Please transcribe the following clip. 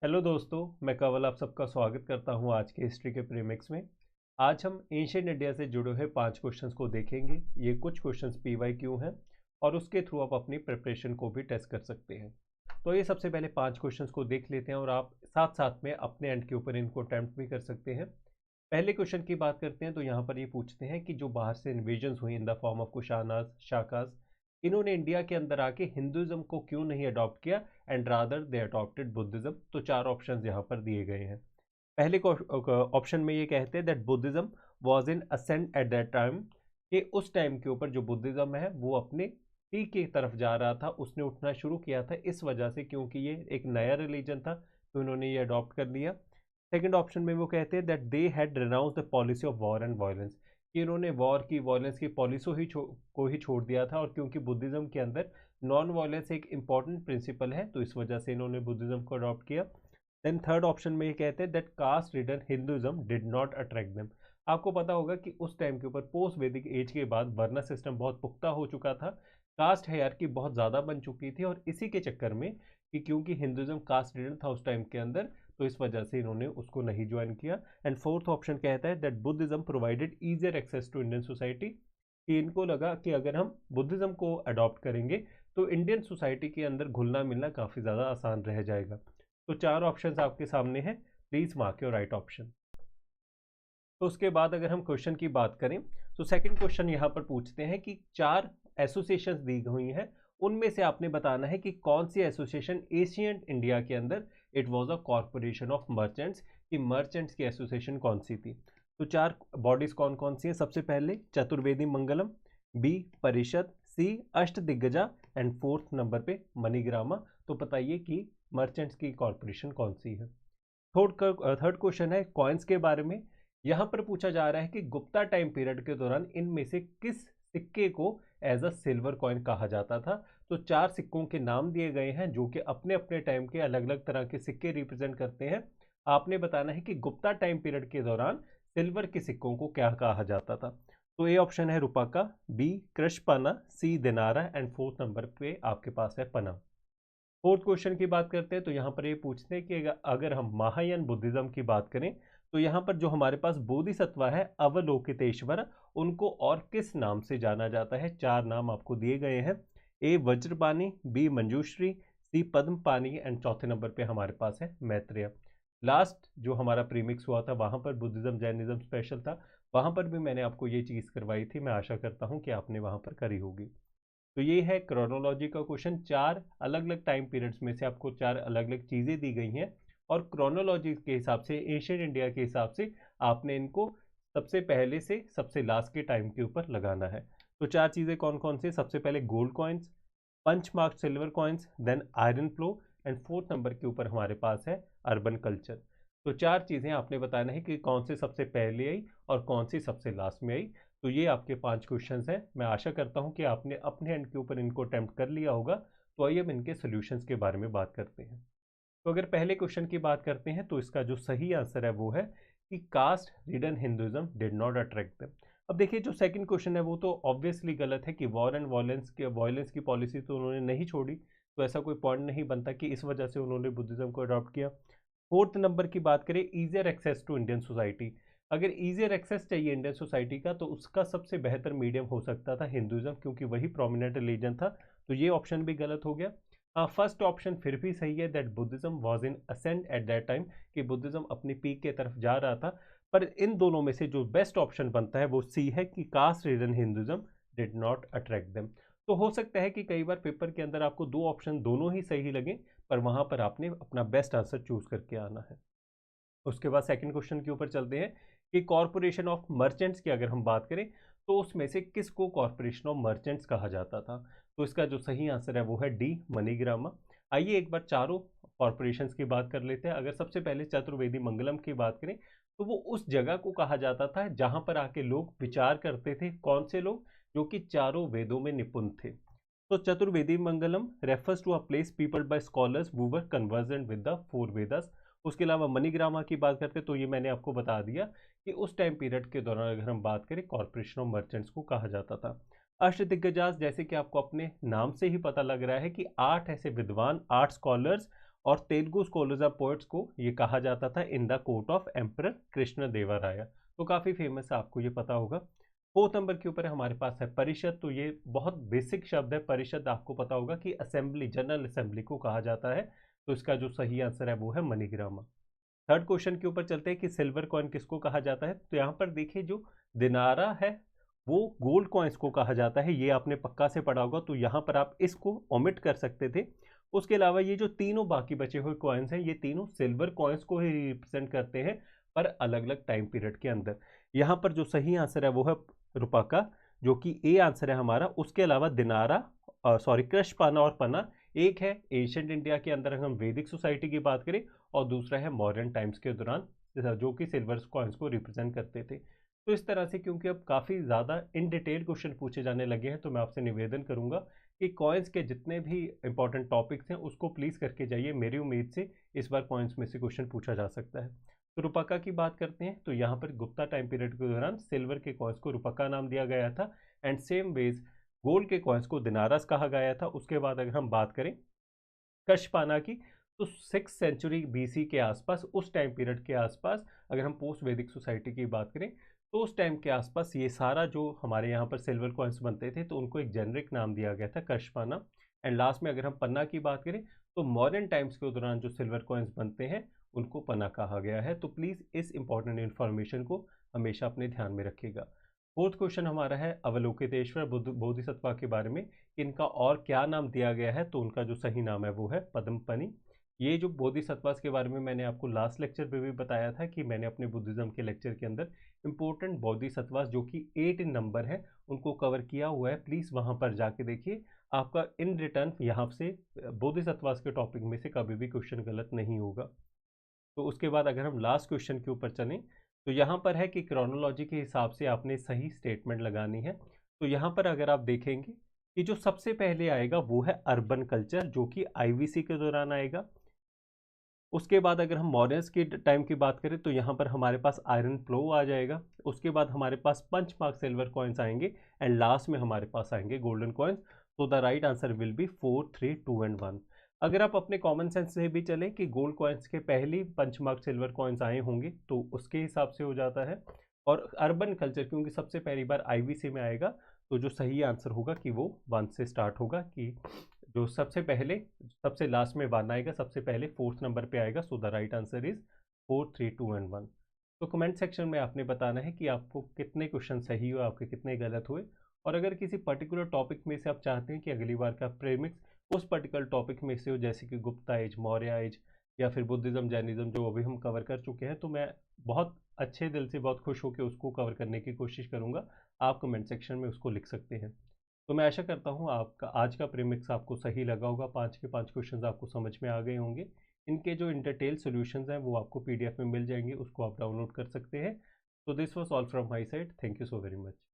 Hello दोस्तों, मैं कंवल आप सबका स्वागत करता हूं आज के हिस्ट्री के प्रीमिक्स में। आज हम एंशिएंट इंडिया से जुड़े हुए 5 क्वेश्चंस को देखेंगे। ये कुछ क्वेश्चंस पीवाईक्यू हैं और उसके थ्रू आप अपनी प्रिपरेशन को भी टेस्ट कर सकते हैं। तो ये सबसे पहले 5 क्वेश्चंस को देख लेते हैं और आप साथ साथ में अपने एंड के ऊपर इनको अटैम्प्ट भी कर सकते हैं। पहले क्वेश्चन की बात करते हैं तो यहाँ पर ये पूछते हैं कि जो बाहर से इन्वेजन्स हुई in the form of Kushanas, Shakas, इन्होंने इंडिया के अंदर आके हिंदुज्म को क्यों नहीं अडॉप्ट किया and rather they adopted Buddhism. तो 4 ऑप्शंस यहाँ पर दिए गए हैं। पहले ऑप्शन में ये कहते हैं that Buddhism was in ascent at that time, कि उस टाइम के ऊपर जो बुद्धिज्म है वो अपने पीक की तरफ जा रहा था, उसने उठना शुरू किया था इस वजह से क्योंकि ये एक नया रिलीजन था तो इन्होंने ये अडॉप्ट कर लिया। सेकंड ऑप्शन में वो कहते हैं that they had renounce the policy of war and violence, कि इन्होंने वॉर की वायलेंस की पॉलिसी को ही छोड़ दिया था और क्योंकि बुद्धिज्म के अंदर नॉन वायलेंस एक इंपॉर्टेंट प्रिंसिपल है तो इस वजह से इन्होंने बुद्धिज्म को अडॉप्ट किया। देन थर्ड ऑप्शन में ये कहते हैं that caste ridden Hinduism did not attract them. आपको पता होगा कि उस टाइम के ऊपर पोस्ट वैदिक एज के बाद वर्ण सिस्टम बहुत पुख्ता हो चुका था, कास्ट हायरार्की बहुत ज़्यादा बन चुकी थी और इसी के चक्कर में कि क्योंकि हिंदुज्म कास्ट रिडन था उस टाइम के अंदर तो इस वजह से इन्होंने उसको नहीं ज्वाइन किया। एंड फोर्थ ऑप्शन कहता है that Buddhism provided easier access to Indian society, कि इनको लगा कि अगर हम बुद्धिज्म को अडॉप्ट करेंगे तो इंडियन सोसाइटी के अंदर घुलना मिलना काफ़ी ज़्यादा आसान रह जाएगा। तो 4 ऑप्शंस आपके सामने हैं, please mark your right option. तो उसके बाद अगर हम क्वेश्चन की बात करें तो सेकंड क्वेश्चन यहाँ पर पूछते हैं कि 4 एसोसिएशंस दी हुई हैं, उनमें से आपने बताना है कि कौन सी एसोसिएशन एशियंट इंडिया के अंदर it was a corporation of merchants, कि मर्चेंट्स की एसोसिएशन कौन सी थी। तो 4 बॉडीज कौन कौन सी हैं, सबसे पहले चतुर्वेदी मंगलम, बी परिषद, सी अष्ट दिग्गजा एंड फोर्थ नंबर पे मणिग्रामा। तो बताइए कि मर्चेंट्स की कॉरपोरेशन कौन सी है। थर्ड क्वेश्चन है कॉइन्स के बारे में। यहाँ पर पूछा जा रहा है कि गुप्ता टाइम पीरियड के दौरान इनमें से किस सिक्के को एज अ सिल्वर कॉइन कहा जाता था। तो 4 सिक्कों के नाम दिए गए हैं जो कि अपने अपने टाइम के अलग अलग तरह के सिक्के रिप्रेजेंट करते हैं। आपने बताना है कि गुप्ता टाइम पीरियड के दौरान सिल्वर के सिक्कों को क्या कहा जाता था। तो ए ऑप्शन है रुपाका, बी कृष्णपना, सी दिनारा एंड फोर्थ नंबर पे आपके पास है पना। फोर्थ क्वेश्चन की बात करते हैं तो यहाँ पर ये पूछते हैं कि अगर हम महायान बुद्धिज्म की बात करें तो यहाँ पर जो हमारे पास बोधिसत्व है अवलोकितेश्वर, उनको और किस नाम से जाना जाता है। 4 नाम आपको दिए गए हैं, A Vajrapani, B Manjushri, C Padmapani and चौथे नंबर पे हमारे पास है मैत्रेय। लास्ट जो हमारा प्रीमिक्स हुआ था वहाँ पर बुद्धिज्म जैनिज्म स्पेशल था, वहाँ पर भी मैंने आपको ये चीज़ करवाई थी, मैं आशा करता हूँ कि आपने वहाँ पर करी होगी। तो ये है क्रोनोलॉजी का क्वेश्चन। 4 अलग अलग टाइम पीरियड्स में से आपको 4 अलग अलग चीज़ें दी गई हैं और क्रोनोलॉजी के हिसाब से एशियन इंडिया के हिसाब से आपने इनको सबसे पहले से सबसे लास्ट के टाइम के ऊपर लगाना है। तो 4 चीज़ें कौन कौन सी, सबसे पहले gold coins, punch mark silver coins, then iron flow and fourth number के ऊपर हमारे पास है अर्बन कल्चर। तो 4 चीज़ें आपने बताना है कि कौन से सबसे पहले आई और कौन सी सबसे लास्ट में आई। तो ये आपके 5 क्वेश्चंस हैं, मैं आशा करता हूँ कि आपने अपने एंड के ऊपर इनको अटेम्प्ट कर लिया होगा। तो आइए हम इनके सोल्यूशंस के बारे में बात करते हैं। तो अगर पहले क्वेश्चन की बात करते हैं तो इसका जो सही आंसर है वो है कि caste ridden Hinduism did not attract them. अब देखिए जो सेकंड क्वेश्चन है वो तो ऑब्वियसली गलत है कि वॉर एंड वायलेंस की पॉलिसी तो उन्होंने नहीं छोड़ी, तो ऐसा कोई पॉइंट नहीं बनता कि इस वजह से उन्होंने बुद्धिज्म को अडॉप्ट किया। फोर्थ नंबर की बात करें easier access to Indian society, अगर ईजियर एक्सेस चाहिए इंडियन सोसाइटी का तो उसका सबसे बेहतर मीडियम हो सकता था हिंदुज्म, क्योंकि वही प्रोमिनेंट रिलीजन था। तो ये ऑप्शन भी गलत हो गया। हाँ, फर्स्ट ऑप्शन फिर भी सही है that Buddhism was in ascend eight that time, कि बुद्धिज्म अपनी पीक के तरफ जा रहा था। पर इन दोनों में से जो बेस्ट ऑप्शन बनता है वो सी है कि caste ridden Hinduism did not attract them. तो हो सकता है कि कई बार पेपर के अंदर आपको 2 ऑप्शन दोनों ही सही लगे, पर वहां पर आपने अपना बेस्ट आंसर चूज करके आना है। उसके बाद सेकंड क्वेश्चन के ऊपर चलते हैं कि कॉरपोरेशन ऑफ मर्चेंट्स की अगर हम बात करें तो उसमें से किसको कॉरपोरेशन ऑफ मर्चेंट्स कहा जाता था। तो इसका जो सही आंसर है वो है डी मनीग्रामा। आइए एक बार चारों कॉरपोरेशंस की बात कर लेते हैं। अगर सबसे पहले चतुर्वेदी मंगलम की बात करें तो वो उस जगह को कहा जाता था जहां पर आके लोग विचार करते थे, कौन से लोग, जो कि चारों वेदों में निपुण थे। तो Chaturvedi Mangalam refers to a place people by scholars who were convergent with the 4 Vedas. उसके अलावा मनीग्रामा की बात करते तो ये मैंने आपको बता दिया कि उस टाइम पीरियड के दौरान अगर हम बात करें कॉरपोरेशन ऑफ मर्चेंट्स को कहा जाता था। अष्टदिग्गजास, जैसे कि आपको अपने नाम से ही पता लग रहा है कि 8 ऐसे विद्वान, 8 स्कॉलर्स और तेलुगु स्कॉलर्स ऑफ पोएट्स को ये कहा जाता था in the court of emperor Krishna देवराया। तो काफ़ी फेमस है, आपको ये पता होगा। 4th नंबर के ऊपर हमारे पास है परिषद। तो ये बहुत बेसिक शब्द है परिषद, आपको पता होगा कि असेंबली, जनरल असेंबली को कहा जाता है। तो इसका जो सही आंसर है वो है मनीग्रामा। 3rd क्वेश्चन के ऊपर चलते हैं कि सिल्वर कॉइन किसको कहा जाता है। तो यहाँ पर देखिए जो दिनारा है वो गोल्ड कॉइन्स को कहा जाता है, ये आपने पक्का से पढ़ा होगा। तो यहाँ पर आप इसको ओमिट कर सकते थे। उसके अलावा ये जो तीनों बाकी बचे हुए कॉइन्स हैं ये तीनों सिल्वर कॉइन्स को ही रिप्रेजेंट करते हैं, पर अलग अलग टाइम पीरियड के अंदर। यहाँ पर जो सही आंसर है वो है रुपका, जो कि ए आंसर है हमारा। उसके अलावा दिनारा, सॉरी, कृष्णपाना और पना एक है एशियंट इंडिया के अंदर, हम वैदिक सोसाइटी की बात करें, और दूसरा है मॉडर्न टाइम्स के दौरान, जो कि सिल्वर कॉइन्स को रिप्रेजेंट करते थे। तो इस तरह से क्योंकि अब काफ़ी ज़्यादा इन डिटेल क्वेश्चन पूछे जाने लगे हैं, तो मैं आपसे निवेदन करूंगा कि कॉइन्स के जितने भी इंपॉर्टेंट टॉपिक्स हैं उसको प्लीज़ करके जाइए। मेरी उम्मीद से इस बार कॉइन्स में से क्वेश्चन पूछा जा सकता है। तो रुपका की बात करते हैं, तो यहाँ पर गुप्ता टाइम पीरियड के दौरान सिल्वर के कॉइन्स को रुपका नाम दिया गया था, एंड सेम वेज गोल्ड के कॉइन्स को दिनारस कहा गया था। उसके बाद अगर हम बात करें कशपाना की, तो 6th सेंचुरी बीसी के आसपास, उस टाइम पीरियड के आसपास, अगर हम पोस्ट वैदिक सोसाइटी की बात करें तो उस टाइम के आसपास ये सारा जो हमारे यहाँ पर सिल्वर कॉइन्स बनते थे तो उनको एक जेनरिक नाम दिया गया था कशपाना। एंड लास्ट में अगर हम पन्ना की बात करें तो मॉडर्न टाइम्स के दौरान जो सिल्वर कॉइन्स बनते हैं उनको पन्ना कहा गया है। तो प्लीज़ इस इंपॉर्टेंट इन्फॉर्मेशन को हमेशा अपने ध्यान में रखिएगा। 4th क्वेश्चन हमारा है अवलोकितेश्वर बोधिसत्वा के बारे में, इनका और क्या नाम दिया गया है। तो उनका जो सही नाम है वो है पद्मपनी। ये जो बोधिसत्वास के बारे में मैंने आपको लास्ट लेक्चर पे भी बताया था कि मैंने अपने बुद्धिज्म के लेक्चर के अंदर इंपॉर्टेंट बोधिसत्वास जो कि 8 इन नंबर है उनको कवर किया हुआ है। प्लीज़ वहाँ पर जाके देखिए, आपका इन रिटर्न यहाँ से बोधिसत्वास के टॉपिक में से कभी भी क्वेश्चन गलत नहीं होगा। तो उसके बाद अगर हम लास्ट क्वेश्चन के ऊपर चलें तो यहाँ पर है कि क्रोनोलॉजी के हिसाब से आपने सही स्टेटमेंट लगानी है। तो यहाँ पर अगर आप देखेंगे कि जो सबसे पहले आएगा वो है अर्बन कल्चर, जो कि आईवीसी के दौरान आएगा। उसके बाद अगर हम मॉडर्न्स के टाइम की बात करें तो यहाँ पर हमारे पास आयरन प्लो आ जाएगा। उसके बाद हमारे पास पंच मार्क सिल्वर कॉइन्स आएंगे, एंड लास्ट में हमारे पास आएंगे गोल्डन कॉइन्स। तो the right answer will be 4, 3, 2 and 1। अगर आप अपने कॉमन सेंस से भी चलें कि गोल्ड कॉइन्स के पहले पंच मार्क सिल्वर कॉइन्स आए होंगे तो उसके हिसाब से हो जाता है। और अर्बन कल्चर क्योंकि सबसे पहली बार आईवीसी में आएगा, तो जो सही आंसर होगा कि वो 1 से स्टार्ट होगा, कि जो सबसे पहले, सबसे लास्ट में 1 आएगा, सबसे पहले 4th नंबर पे आएगा। So the right answer is 4, 3, 2 and 1। तो कमेंट सेक्शन में आपने बताना है कि आपको कितने क्वेश्चन सही हुए, आपके कितने गलत हुए। और अगर किसी पर्टिकुलर टॉपिक में से आप चाहते हैं कि अगली बार का प्रेमिक्स उस पर्टिकुलर टॉपिक में से हो, जैसे कि गुप्ता एज, मौर्य एज, या फिर बुद्धिज़्म, जैनिज़्म जो अभी हम कवर कर चुके हैं, तो मैं बहुत अच्छे दिल से, बहुत खुश होकर उसको कवर करने की कोशिश करूँगा। आप कमेंट सेक्शन में उसको लिख सकते हैं। तो मैं आशा करता हूँ आपका आज का प्रीमिक्स आपको सही लगा होगा। 5 के 5 क्वेश्चंस आपको समझ में आ गए होंगे। इनके जो इन डिटेल सॉल्यूशंस हैं वो आपको पीडीएफ में मिल जाएंगे, उसको आप डाउनलोड कर सकते हैं। तो this was all from my side. Thank you so very much.